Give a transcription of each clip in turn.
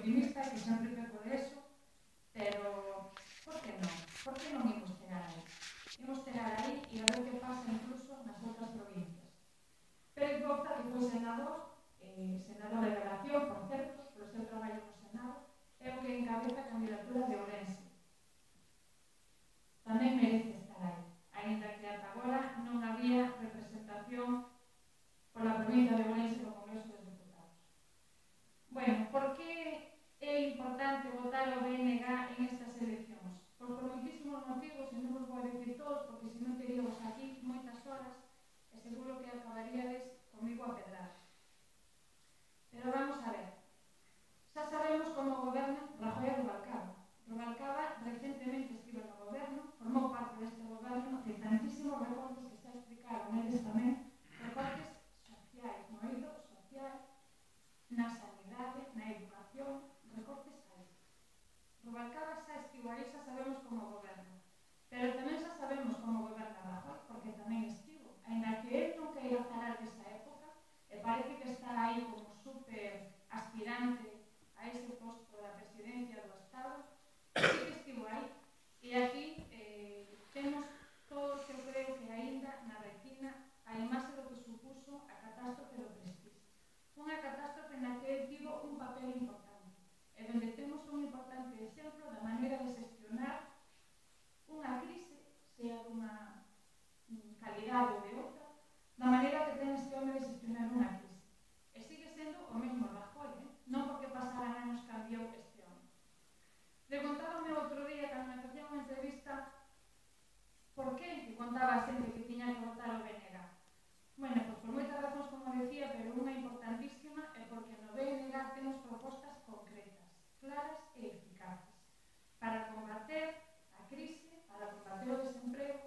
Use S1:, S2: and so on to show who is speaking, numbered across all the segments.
S1: optimista, que sempre peco de eso, pero por que non? Por que non imos chegar aí? Imos chegar aí e a ver que pasa incluso nas outras provincias. Pérez Boza, que foi senador de relación, por certo, polo seu traballo no Senado, é o que encabeza a candidatura de Ourense. Tamén merece estar aí, aínda que ata agora non había representación pola provincia de Ourense no Congreso dos Deputados. Bueno, por que é importante votar o BNG en estas eleccións? Pois por moitísimos motivos, e non vos vou dicir todos, porque senón teríamos aquí moitas horas e seguro que acabaríades comigo a pedrar. Pero vamos a ver. Xa sabemos como goberna Rajoy e Rubalcaba. Rubalcaba recentemente estivo no goberno, formou parte deste goberno de tantísimos recortes que xa explicaron eles tamén, recortes sociais, no eido social, na sanidade, na educación, recortes aí. Rubalcaba xa estivo aí, xa sabemos como goberna. Pero tamén xa sabemos como goberna Rajoy, porque tamén estivo. Ainda que él non queira falar desa época, e parece que está aí como super aspirante a ese posto da presidencia do Estado, sí que estivo aí. E aquí temos todo o que eu creo que aínda na retina a imaxe do que supuso a catástrofe do Prestige. Unha catástrofe na que ele tivo un papel importante e onde temos un importante exemplo da maneira de xestionar unha crise, sea dunha calidade ou de outra, da maneira que ten este home de xestionar unha crise. E sigue sendo o mesmo Rajoy, non porque pasaran anos cambiou este home. Preguntábame outro día, cando me facía unha entrevista, por que contaba a xente que tiña que votar o BNG. Bueno, pois por moitas razóns, como decía, pero unha importantísima é porque no BNG temos propostas concretas, claras e eficaces, para combater a crise, para combater o desemprego,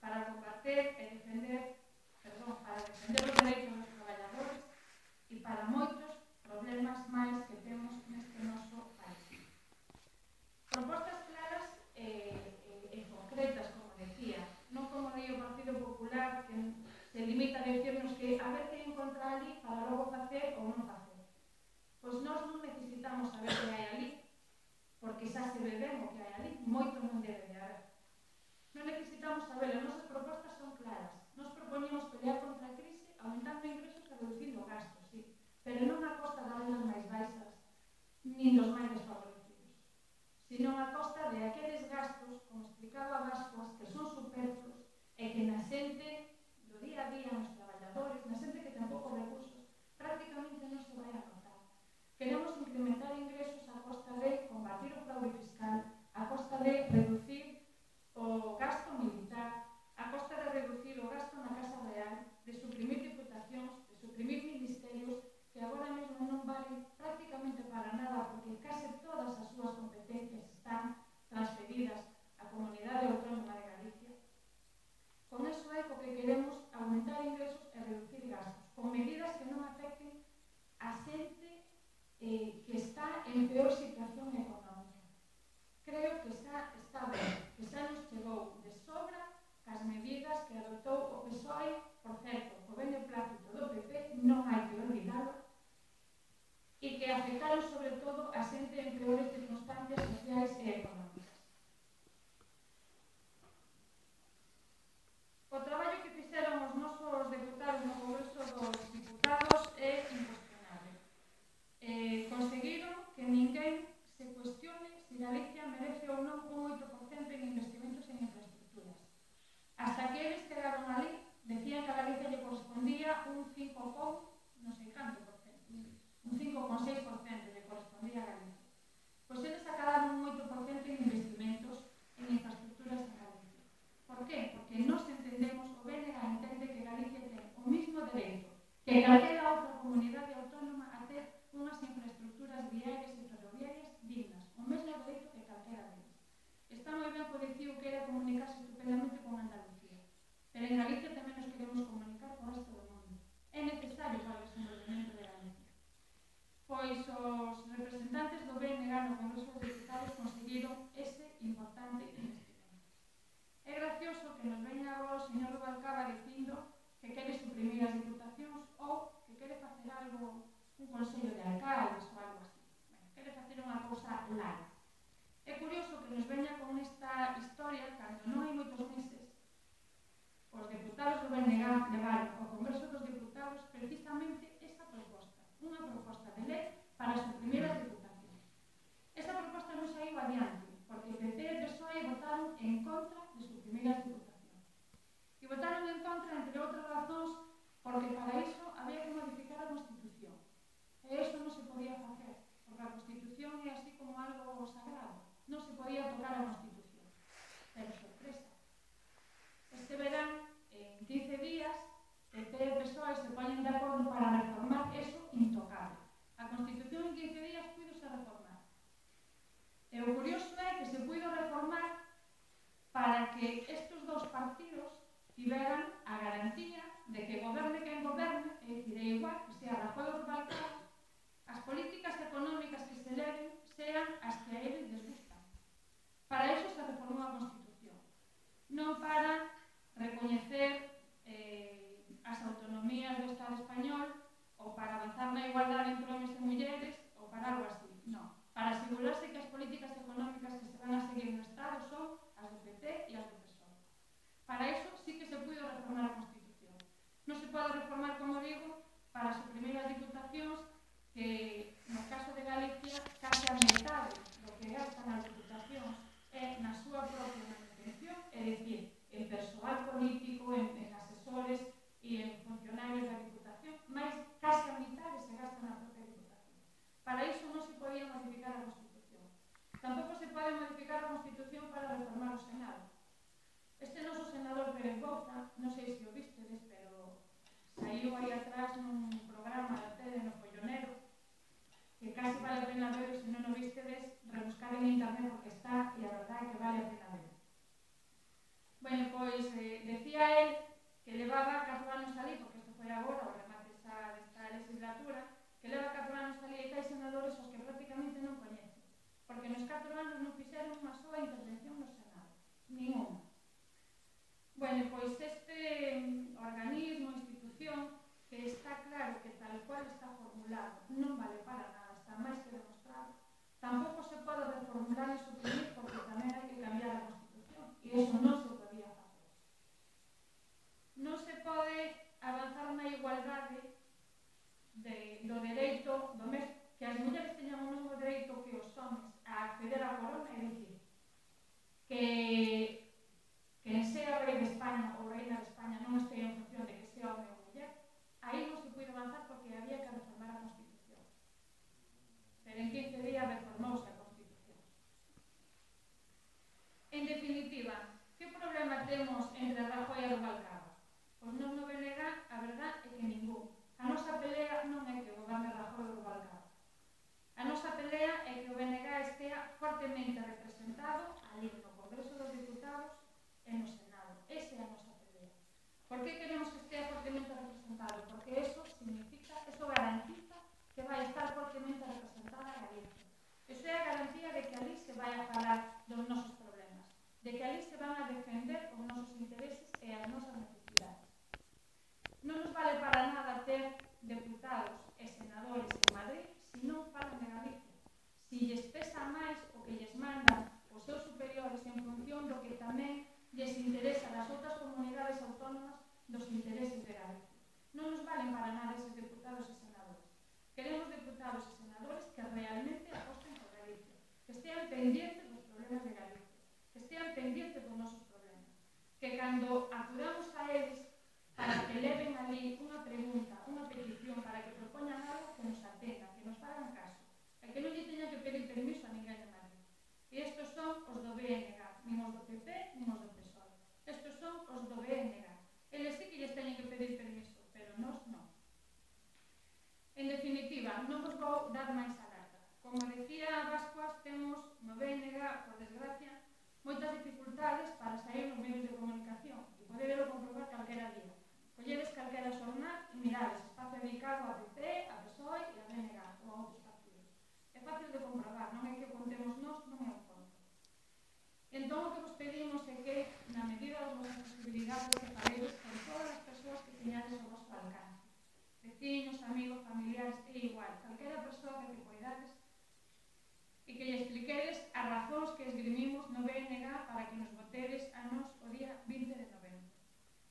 S1: para combater e defender, para defender os dereitos dos traballadores e para moitos problemas máis que temos neste noso país. Propostas claras e concretas, como decía, non como di o Partido Popular, que se limita a decirnos que a ver que encontra ali para logo facer ou non facer. Pois nós non necesitamos saber que hai ali, porque xa se ve ben o que hai ali, moito non debe de haber. Non necesitamos saber, as nosas propostas son claras. Nos propoñemos pelear contra a crise aumentando ingresos e reducindo gastos, sí, pero non a costa das rendas máis baixas, nin dos máis desfavorecidos, sino a costa de aqueles gastos, como explicaba Bascuas, que son superfluos e que na xente do día a día, nos traballadores, na xente que ten poucos recursos, prácticamente non se vai a notar. Queremos incrementar ingresos a costa de combatir o fraude fiscal, a costa de reducir o gasto militar, a costa de reducir o gasto na Casa Real, de suprimir diputacións, de suprimir ministerios que agora mesmo non valen prácticamente para nada porque case todas as súas competencias están transferidas á Comunidade Autónoma de Galicia. Con eso é co que queremos aumentar ingresos e reducir gastos, con medidas que non afecten a xente que está en peor situación económica. Creo que xa está ben, que xa nos chegou de sobra as medidas que adoptou o PSOE, por certo, co beneplácito do PP, non hai que olvidalo, e que afectaron sobre todo a xente en peores circunstancias sociais e económicas. O traballo que fixeron os nosos deputados no Congreso dos Diputados é incuestionable. Conseguiron que ninguén se cuestione se Galicia merece ou non un 8% en investimentos en infraestructuras. Hasta que eles quedaron ali, decían que a Galicia lle correspondía un 5, non sei canto por cento, un 5,6% lle correspondía a Galicia. Pois eles acabaron un 8% en investimentos en infraestructuras en Galicia. Por qué? Porque nos entendemos, o BNG entende que Galicia ten o mismo dereito que calquera outra comunidade autónoma a ter unhas infraestructuras viarias e ferroviarias dignas, o mesmo dereito que calquera deles. Está moi ben que o dicío que era comunicarse estupendamente con Andalucía, pero en Galicia tamén nos queremos comunicar con o resto do mundo. É necesario para o desenvolvemento de Galicia. Pois os representantes do BNG no Congreso dos Diputados conseguiron ese importante investimento. É gracioso que nos veña agora o señor Rubalcaba dicindo que quere suprimir as diputacións ou que quere facer algo, un consello de alcaldes ou algo así. Bueno, quere facer unha porque para iso había que modificar a Constitución. E iso non se podía facer, porque a Constitución é así como algo sagrado. Non se podía tocar a Constitución. Pero sorpresa. Este verán, en 15 días, PP e PSOE se poñen de acordo para reformar eso intocable. A Constitución en 15 días puidose reformar. E o curioso é que se puido reformar para que estes dos partidos tiveran a garantía de que goberne quen goberne, é dicir, é igual que sea Rajoy ou Rubalcaba, as políticas económicas que se leven sean as que a eles les gustan. Para iso se reformou a Constitución, non para recoñecer as autonomías do Estado español ou para avanzar na igualdade entre homens e mulleres ou para algo así, non. Para asegurarse que as políticas económicas que se van a seguir no Estado son as do PP e as do PSOE. Para iso sí que se puido reformar a Constitución. Non se pode reformar, como digo, para suprimir as diputacións que, no caso de Galicia, case a metade do que gastan as diputacións é na súa propia manutención, é dicir, en persoal político, en asesores e en funcionarios da diputación, máis case a mitad se gasta na propia diputación. Para iso non se podía modificar a Constitución. Tampouco se pode modificar a Constitución para reformar o Senado. Este noso senador Pérez Bouza, non sei se o vistedes, pero saiu aí atrás nun programa da tele no Follonero, que casi vale a pena ver, se non o vistedes, rebuscar en internet porque está, e a verdade é que vale a pena ver. Bueno, pois, decía él que levaba 4 anos ali, porque isto foi agora, o remate desta legislatura, que leva 4 anos ali e que hai senadores os que prácticamente non coñecen, porque nos 4 anos non fixeron unha soa intervención no Senado, ninguna. Bueno, pois este organismo, institución, que está claro que tal cual está formulado non vale para nada, está máis que demostrado, tampouco se pode reformular e suprimir porque tamén hai que cambiar a Constitución e iso non se podía facer. Non se pode avanzar na igualdade do dereito do mesmo, que as mulleres teñan o mesmo dereito que os homens a acceder á corona, é dicir, que quen sea rei de España ou reina de España non estea en función de que sea home ou muller, aí non se puido avanzar porque había que reformar a Constitución. Pero en 15 días reformouse a Constitución. En definitiva, que problema temos entre Rajoy e Rubalcaba? Pois non no BNG, a verdad é que ningún. A nosa pelea non é que goberne Rajoy ou Rubalcaba. A nosa pelea é que o BNG estea fortemente representado ali no Congreso dos Diputados e no Senado. Esa é a nosa pelea. Por que queremos que estea fortemente representado? Porque eso significa, eso garantiza que vai estar fortemente representada a Galicia. Eso é a garantía de que ali se vai a falar dos nosos problemas, de que ali se van a defender os nosos intereses e as nosas necesidades. Non nos vale para nada ter deputados e senadores en Madrid se non falan de Galicia. Se lles pesa máis o que lles mandan os seus superiores en función do que tamén lles interesa das outras comunidades autónomas dos intereses de Galicia. Non nos valen para nada eses deputados e senadores. Queremos deputados e senadores que realmente aposten por Galicia, que estean pendientes dos problemas de Galicia, que estean pendientes dos nosos problemas, que cando acudamos a eles para que leven ali unha pregunta, unha petición, para que propoñan algo, que nos atendan, que nos fagan caso, e que non lle teñan que pedir permiso a ninguén de Madrid. E estes son os do BNG, nin os do PP, nin os do PSOE. Estes son os do BNG. Eles sí que lles teñen que pedir permiso, pero nós non. En definitiva, non vos vou dar máis alerta. Como decía Bascuas, temos no BNG, por desgracia, moitas dificultades para sair nos medios de comunicación e poderlo comprobar calquera día. Colledes calquera xornal e mirades espacio dedicado a PP, a PSOE e a BNG ou a outros partidos. É fácil de comprobar, non é que o contemos nós, non é un conto. Entón, o que vos pedimos é que, na medida das vosas posibilidades, que faredes con todas as persoas que teñades ao vosso alcance. Veciños, amigos, familiares, é igual. Calquera persoa que poidades e que lle expliquedes as razóns que esgrimimos no BNG para que nos votedes a nos o día 20 de novembro.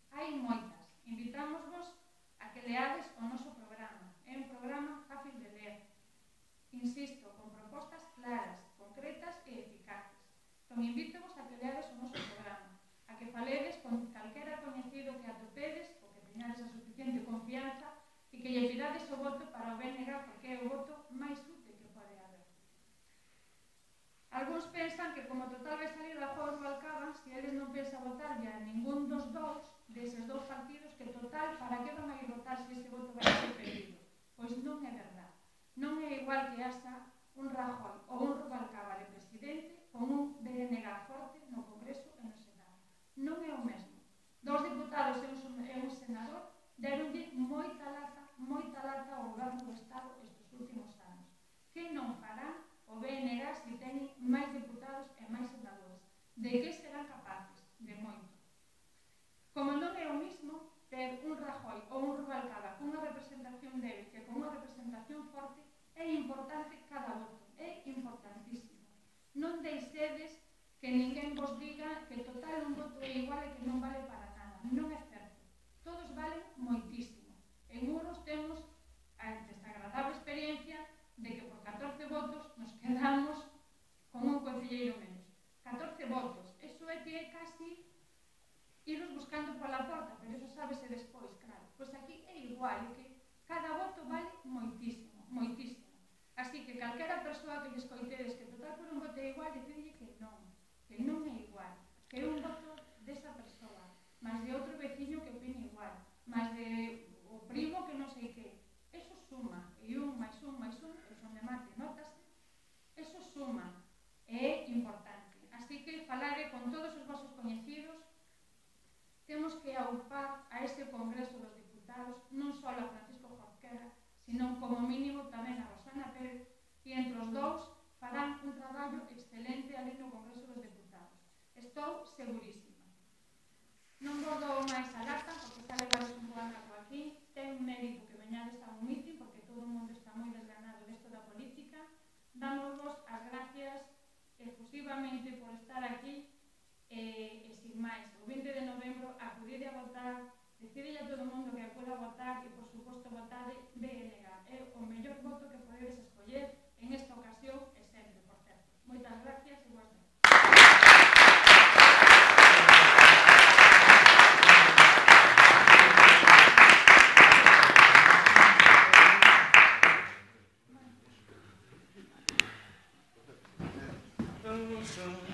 S1: Hai moitas. Invitámosvos a que leades o noso programa. É un programa fácil de ler. Insisto, con propostas claras, concretas e eficaces. Entón, invítovos a que leades o noso programa, a que faledes con calquera coñecido que atopedes ou que teñades a suficiente confianza dades o voto para o BNG porque é o voto máis útil que pode haber. Algúns pensan que como total vai salir da Juegos Balcaba, se eles non pensan votar a ningún dos dous, deses dous partidos, que total, para que van a ir votar se ese voto vai ser perdido? Pois non é verdade. Non é igual que haxa un Rajoy ou un Rubalcaba de presidente con un BNG forte no Congreso e no Senado. Non é o mesmo. Dos diputados e un senador deronlle moita lata ao goberno do Estado estes últimos anos. Que non farán o BNG se teñen máis diputados e máis senadores? De que serán capaces? De moito. Como non é o mismo ter un Rajoy ou un Rubalcaba con unha representación débil que con unha representación forte, é importante cada voto, é importantísimo. Non deixedes que ninguén vos diga que total un voto é igual e que non vale para nada. Non é certo. Todos valen moitísimo. En Muros temos a desagradable experiencia de que por 14 votos nos quedamos con un concelleiro menos. 14 votos. Eso é que é casi irnos buscando pola porta, pero eso sábese despois, claro. Pois aquí é igual, é que cada voto vale moitísimo, moitísimo. Así que calquera persoa que escoitedes que total por un voto é igual, dicirlle que non é igual, que é un voto desa persoa, máis de outro veciño que opine igual, máis de o primo que non sei que. Eso suma, e un máis un, e son de mate, notase, eso suma, e é importante. Así que falare con todos os vosos coñecidos, temos que aupar a ese Congreso dos Diputados, non só a Francisco Jorquera, sino como mínimo tamén a Rosana Pérez, e entre os dous farán un traballo excelente ali no Congreso dos Deputados. Estou segurísima. Non vos dou máis a lata, porque xa levamos un bo anaco aquí. Ten mérito que veñades a un mitin, porque todo o mundo está moi desganado desto da política. Dámosvos as gracias efusivamente por estar aquí e sin máis. O 20 de novembro acudide a votar, decidille a todo o mundo que acuda a votar e, por suposto, votade BNG. É o mellor voto que podedes escoller en esta ocasión e sempre, por certo. Moitas gracias e boas noches.
S2: Awesome.